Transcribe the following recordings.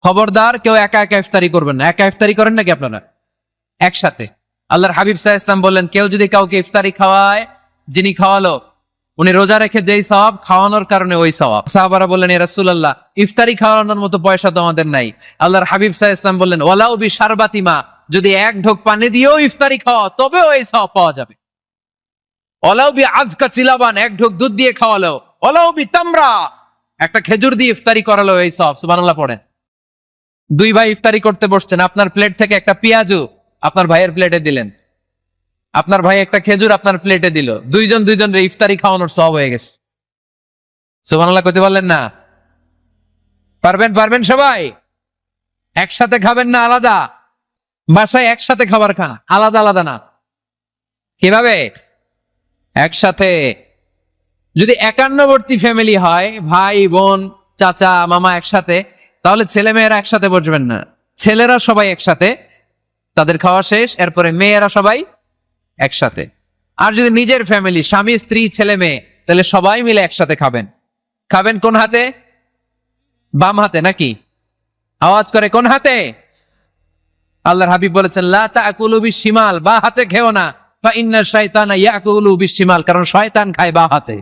খবরদার কেউ একা একা ইফতারি করবেন না। একা ইফতারি করেন নাকি আপনারা? একসাথে। আল্লাহর হাবিব সাল্লাল্লাহু আলাইহি ওয়াসাল্লাম বললেন, কেউ যদি কাউকে ইফতারি খাওয়ায়, যিনি খাওয়ালো উনি রোজা রেখে যেই সওয়াব, খাওয়ানোর কারণে ওই সওয়াব। সাহাবারা বললেন, ইয়া রাসূলুল্লাহ, ইফতারি খাওয়ানোর মতো পয়সা তো আমাদের নাই। আল্লাহর হাবিব সাল্লাল্লাহু আলাইহি ওয়াসাল্লাম বললেন, ওয়ালাউ বিশারবাতি মা, যদি এক ঢোক পানি দিয়েও ইফতারি খাওয়া তবেও এই সওয়াব পাওয়া যাবে। ওয়ালাউ বিআযকা চিলাবান, এক ঢোক দুধ দিয়ে খাওয়ালো। ওয়ালাউ বিতামরা, একটা খেজুর দিয়ে ইফতারি করালো, এই সওয়াব। সুবহানাল্লাহ পড়েন। দুই ভাই ইফতারি করতে বসছেন, আপনার প্লেট থেকে একটা পেঁয়াজু আপনার ভাইয়ের প্লেটে দিলেন, আপনার ভাই একটা খেজুর আপনার প্লেটে দিল, দুইজনের ইফতারি খাওয়ানোর সওয়াব হয়ে গেছে। সুবহানাল্লাহ কইতে পারলেন না? পারবেন সবাই? একসাথে খাবেন না আলাদা? বাসায় একসাথে খাবার খান, আলাদা আলাদা না। কিভাবে? একসাথে। যদি একান্নবর্তী ফ্যামিলি হয়, ভাই বোন চাচা মামা একসাথে, তাহলে ছেলে মেয়েরা একসাথে বসবেন না। ছেলেরা সবাই একসাথে, তাদের খাওয়া শেষ, এরপরে মেয়েরা সবাই একসাথে। আর যদি নিজের ফ্যামিলি, স্বামী স্ত্রী ছেলে মেয়ে, তাহলে সবাই মিলে একসাথে খাবেন। খাবেন কোন হাতে? বাম হাতে নাকি? আওয়াজ করে কোন হাতে? আল্লাহর হাবিব বলেছেন, লা তাকুলু বিশিমাল, বা হাতে খেও না, ফা ইন্না শাইতানা ইয়াকুলু বিশিমাল, কারণ শয়তান খায় বা হাতে।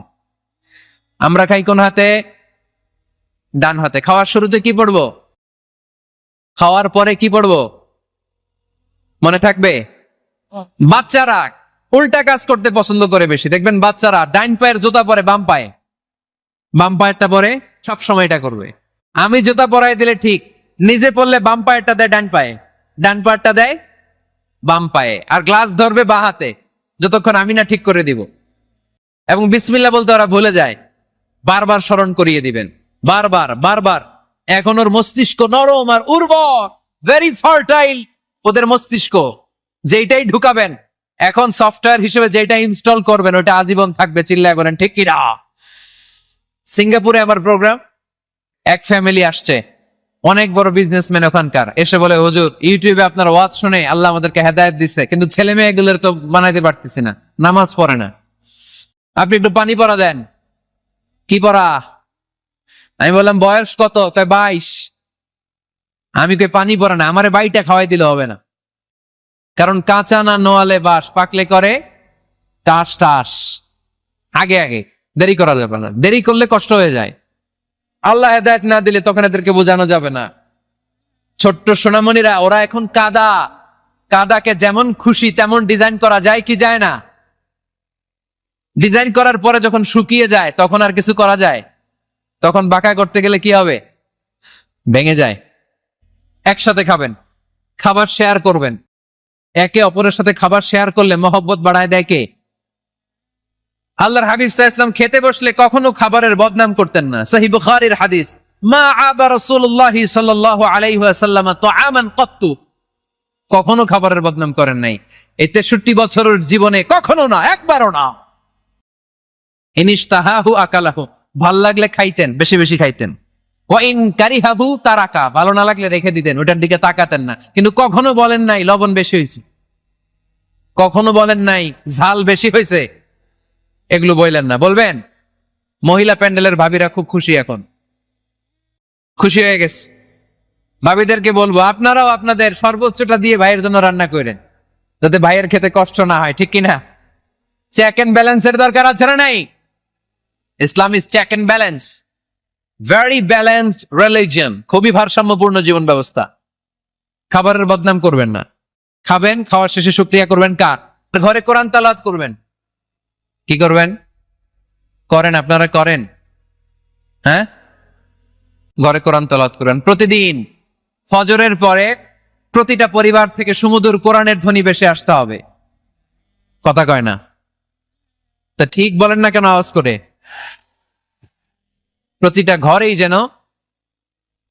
আমরা খাই কোন হাতে? ডান হাতে। খাওয়ার শুরুতে কি পড়বো? খাওয়ার পরে কি পড়বো? মনে থাকবে? বাচ্চারা উল্টা কাজ করতে পছন্দ করে বেশি। দেখবেন বাচ্চারা ডাইন পায়ের জুতা পরে বাম পায়ে, বাম পায়েরটা পরে সব সময় এটা করবে। আমি জুতা পরাই দিলে ঠিক, নিজে পড়লে বাম পায়েরটা দেয় ডান পায়ে, ডান পায়েরটা দেয় বাম পায়ে, আর গ্লাস ধরবে বা হাতে, যতক্ষণ আমি না ঠিক করে দিব। এবং বিসমিল্লাহ বলতে ওরা ভুলে যায়, বারবার স্মরণ করিয়ে দিবেন, বারবার। এখন ওর মস্তিষ্ক নরম আর উর্বর, ভেরি ফার্টাইল ওদের মস্তিষ্ক। যেইটাই ঢুকাবেন, এখন সফটওয়্যার হিসেবে যেটা ইনস্টল করবেন ওটা আজীবন থাকবে। চিল্লায় বলেন ঠিক কিনা? সিঙ্গাপুরে আমার প্রোগ্রাম, এক ফ্যামিলি আসছে, অনেক বড় বিজনেসম্যান ওখানকার, এসে বলে, হুজুর ইউটিউবে আপনার ওয়াজ শুনে আল্লাহ আমাদেরকে হেদায়েত দিচ্ছে, কিন্তু ছেলে মেয়েগুলোর তো বানাইতে পারতেছি না, নামাজ পড়ে না, আপনি একটু পানি পড়া দেন। কি পড়া? আমি বললাম বয়স কত? কয় 22। আমি কই পানি পড়া না, আমারে বাইটা খাওয়াই দিলে হবে না, কারণ কাঁচা না নোয়ালে বাস, পাকলে করে টাস টাস। আগে দেরি করা যাবে না, দেরি করলে কষ্ট হয়ে যায়। আল্লাহ হেদায়েত না দিলে তখন এদেরকে বোঝানো যাবে না। ছোট্ট সোনামণিরা, ওরা এখন কাদাকে যেমন খুশি তেমন ডিজাইন করা যায় কি যায় না? ডিজাইন করার পরে যখন শুকিয়ে যায় তখন আর কিছু করা যায়? তখন বাঁকা করতে গেলে কি হবে? ভেঙে যায়। একসাথে খাবেন, খাবার শেয়ার করবেন। একে অপরের সাথে খাবার শেয়ার করলে মহব্বত বাড়ায় দেয় কে? আল্লাহর হাবিব সাল্লাল্লাহু আলাইহি ওয়াসাল্লাম খেতে বসলে কখনো খাবারের বদনাম করতেন না। সহিহ বুখারীর হাদিস, মা আবা রাসূলুল্লাহ সাল্লাল্লাহু আলাইহি ওয়াসাল্লাম তাআমান কাত্তু, কখনো খাবারের বদনাম করেন নাই। এই 63 বছরের জীবনে কখনো না, একবারও না। ইনিশতাহাহু আকালাহু, ভাল লাগলে খাইতেন, বেশি বেশি খাইতেন। ওয়া ইন কারিহাহু তারাকা, ভালো না লাগলে রেখে দিতেন, ওটার দিকে তাকাতেন না। কিন্তু কখনো বলেন নাই লবণ বেশি হয়েছে, কখনো বলেন নাই ঝাল বেশি হয়েছে, এগুলো বললেন না। বলবেন? মহিলা প্যান্ডেলের ভাবিরা খুব খুশি, এখন খুশি হয়ে গেছে। ভাবিদেরকে বলবো, আপনারাও আপনাদের সর্বোচ্চটা দিয়ে ভাইয়ের জন্য রান্না করেন, যাতে ভাইয়ের খেতে কষ্ট না হয়, ঠিক কিনা? চেক এন্ড ব্যালেন্সের দরকার আছে না নাই? Islam is check and balance, very balanced religion, খুবই ভারসাম্যপূর্ণ জীবন ব্যবস্থা। খাবারের বদনাম করবেন না। খাবেন, খাওয়ার শেষে শুকরিয়া করবেন কার? ঘরে কোরআন তেলাওয়াত করবেন। কি করবেন? করেন, আপনারা করেন? হ্যাঁ, ঘরে কোরআন তেলাওয়াত করবেন প্রতিদিন। ফজরের পরে প্রতিটা পরিবার থেকে সুমধুর কোরআনের ধ্বনি ভেসে আসতে হবে। কথা কয় না? তা ঠিক বলেন না কেন আওয়াজ করে? প্রতিটা ঘরেই যেন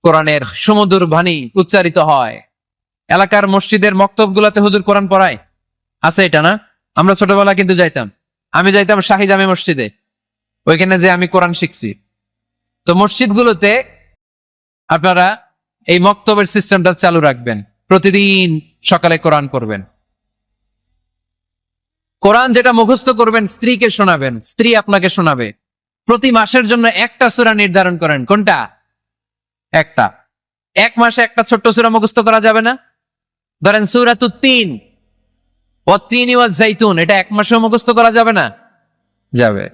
কোরআনের সুমধুর বাণী উচ্চারিত হয়। এলাকার মসজিদের মক্তবগুলোতে হুজুর কোরআন পড়ায়, আছে এটা না? আমরা ছোটবেলা কিন্তু যাইতাম, আমি যাইতাম শাহী জামে মসজিদে, ওইখানে যে আমি কোরআন শিখছি। তো মসজিদগুলোতে আপনারা এই মক্তবের সিস্টেমটা চালু রাখবেন, প্রতিদিন সকালে কোরআন পড়বেন। কোরআন যেটা মুখস্থ করবেন স্ত্রীকে শোনাবেন, স্ত্রী আপনাকে শোনাবে। প্রতি মাসের জন্য একটা সূরা নির্ধারণ করেন। কোনটা? একটা। এক মাসে একটা ছোট্ট সূরা মুখস্থ করা যাবে না? ধরেন সূরাতুত তিন, ওয়াত-তিনি ওয়াজ-জাইতুন, এটা এক মাসেও মুখস্থ করা যাবে না? যাবে।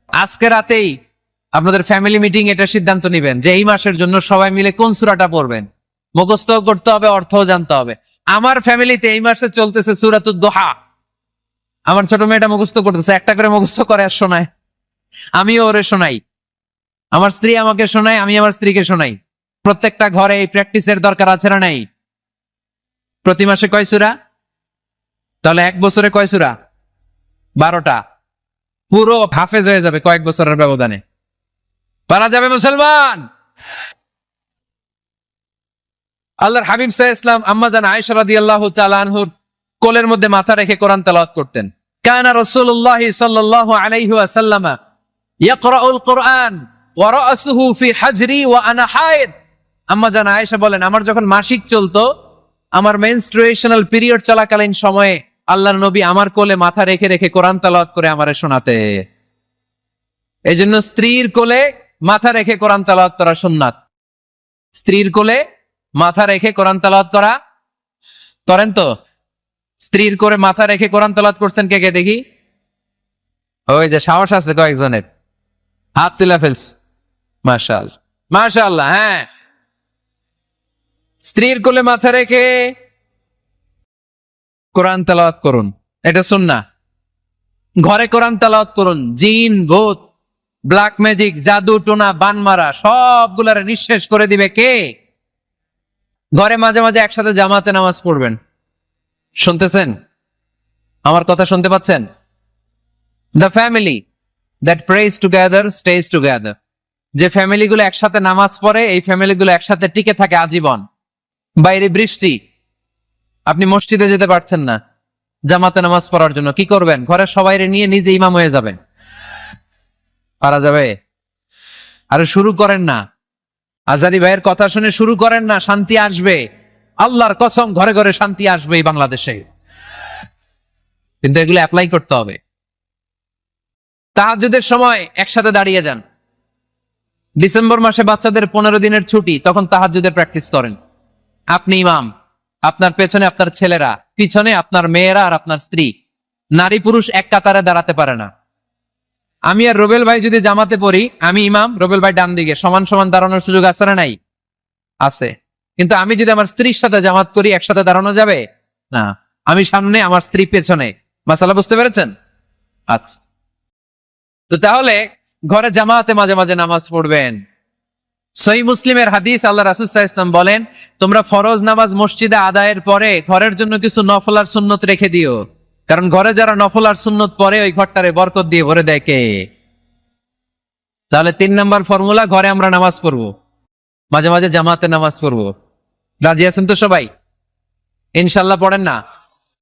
আজকে রাতেই আপনাদের ফ্যামিলি মিটিং এটা সিদ্ধান্ত নেবেন যে এই মাসের জন্য সবাই মিলে কোন সূরাটা পড়বেন। মুখস্থ করতে হবে, অর্থও জানতে হবে। আমার ফ্যামিলিতে এই মাসে চলতেছে সূরাতুদ দোহা। আমার ছোট মেয়েটা মুখস্থ করতেছে, একটা করে মুখস্থ করে আর শোনায়, আমিও ওরে শোনাই। আমার স্ত্রী আমাকে শোনায়, আমি আমার স্ত্রীকে শোনাই। প্রত্যেকটা ঘরে এই প্র্যাকটিসের দরকার আছে না নাই? প্রতি মাসে কয় সূরা? তাহলে এক বছরে কয় সূরা? 12টা। পুরো হাফেজ হয়ে যাবে কয়েক বছরের ব্যবধানে। পারা যাবে মুসলমান? আল্লাহর হাবিব সাল্লাল্লাহু আলাইহি ওয়াসাল্লাম আম্মা জান আয়েশা রাদিয়াল্লাহু তাআলা আনহুর কোলের মধ্যে মাথা রেখে কোরআন তেলাওয়াত করতেন। কানা রাসূলুল্লাহ সাল্লাল্লাহু আলাইহি ওয়াসাল্লাম ইয়াকরাউল কোরআন ওয়া রাসুহু ফি হাজরি ওয়া আনা হায়েদ। আম্মা জান আয়েশা বলেন, আমার যখন মাসিক চলতো, আমার মেনস্ট্রুয়েশনাল পিরিয়ড চলাকালীন সময়ে আল্লাহর নবী আমার কোলে মাথা রেখে রেখে কোরআন তেলাওয়াত করে আমারে শোনাতে। এই জন্য স্ত্রীর কোলে মাথা রেখে কোরআন তেলাওয়াত করা সুন্নাত। স্ত্রীর কোলে মাথা রেখে কোরআন তেলাওয়াত করা করেন তো? স্ত্রীর কোলে মাথা রেখে কোরআন তেলাওয়াত করছেন কে কে দেখি? ওই যে সাহস আছে কয়েকজনের, হাত তুলে ফেলস। মাশাআল্লাহ, মাশাআল্লাহ। হ্যাঁ, স্ত্রীর কোলে মাথা রেখে কোরআন তেলাওয়াত করুন, এটা সুন্নাহ। ঘরে কোরআন তেলাওয়াত করুন। জিন, ভূত, ব্ল্যাক ম্যাজিক, জাদু টোনা, বানমারা সবগুলারে নিঃশেষ করে দিবে কে? ঘরে মাঝে মাঝে একসাথে জামাতে নামাজ পড়বেন। শুনতেছেন? আমার কথা শুনতে পাচ্ছেন? The family that prays together stays together. যে ফ্যামিলিগুলো একসাথে নামাজ পড়ে, এই ফ্যামিলিগুলো একসাথে টিকে থাকে আজীবন। বাইরে বৃষ্টি, আপনি মসজিদে যেতে পারছেন না জামাতে নামাজ পড়ার জন্য, কি করবেন? ঘরের সবাইরে নিয়ে নিজে ইমাম হয়ে যাবেন। পারা যাবে? আরে শুরু করেন না, আজারি ভাইয়ের কথা শুনে শুরু করেন না, শান্তি আসবে। আল্লাহর কসম, ঘরে ঘরে শান্তি আসবে এই বাংলাদেশে, কিন্তু এগুলো অ্যাপ্লাই করতে হবে। তাহাজ্জুদের সময় একসাথে দাঁড়িয়ে যান। ডিসেম্বর মাসে বাচ্চাদের 15 দিনের ছুটি, তখন তাহাজ্জুদের প্র্যাকটিস করেন। আপনি ইমাম, আপনার পেছনে আপনার ছেলেরা, পিছনে আপনার মেয়েরা আর আপনার স্ত্রী। নারী পুরুষ এক কাতারে দাঁড়াতে পারে না। আমি আর রবেল ভাই যদি জামাতে পড়ি, আমি ইমাম, রবেল ভাই ডান দিকে, সমান সমান দাঁড়ানোর সুযোগ আছে না নাই? আছে। কিন্তু আমি যদি আমার স্ত্রীর সাথে জামাত করি, একসাথে দাঁড়ানো যাবে না। আমি সামনে, আমার স্ত্রী পেছনে। মাসালা বুঝতে পেরেছেন? আচ্ছা, তো তাহলে ঘরে জামাতে মাঝে মাঝে নামাজ পড়বেন। সহিহ মুসলিমের হাদিস, আল্লাহ রাসূল সাল্লাল্লাহু আলাইহি ওয়াসাল্লাম বলেন, তোমরা ফরজ নামাজ মসজিদে আদায়ের পরে ঘরের জন্য কিছু নফল আর সুন্নত রেখে দিও, কারণ ঘরে যারা নফল আর সুন্নত পড়ে ওই ঘরটারে বরকত দিয়ে ভরে দেয় কে? তাহলে 3 নাম্বার ফর্মুলা, ঘরে আমরা নামাজ পড়বো, মাঝে মাঝে জামাতে নামাজ পড়বো। রাজি আছেন তো সবাই? ইনশাল্লাহ পড়েন না?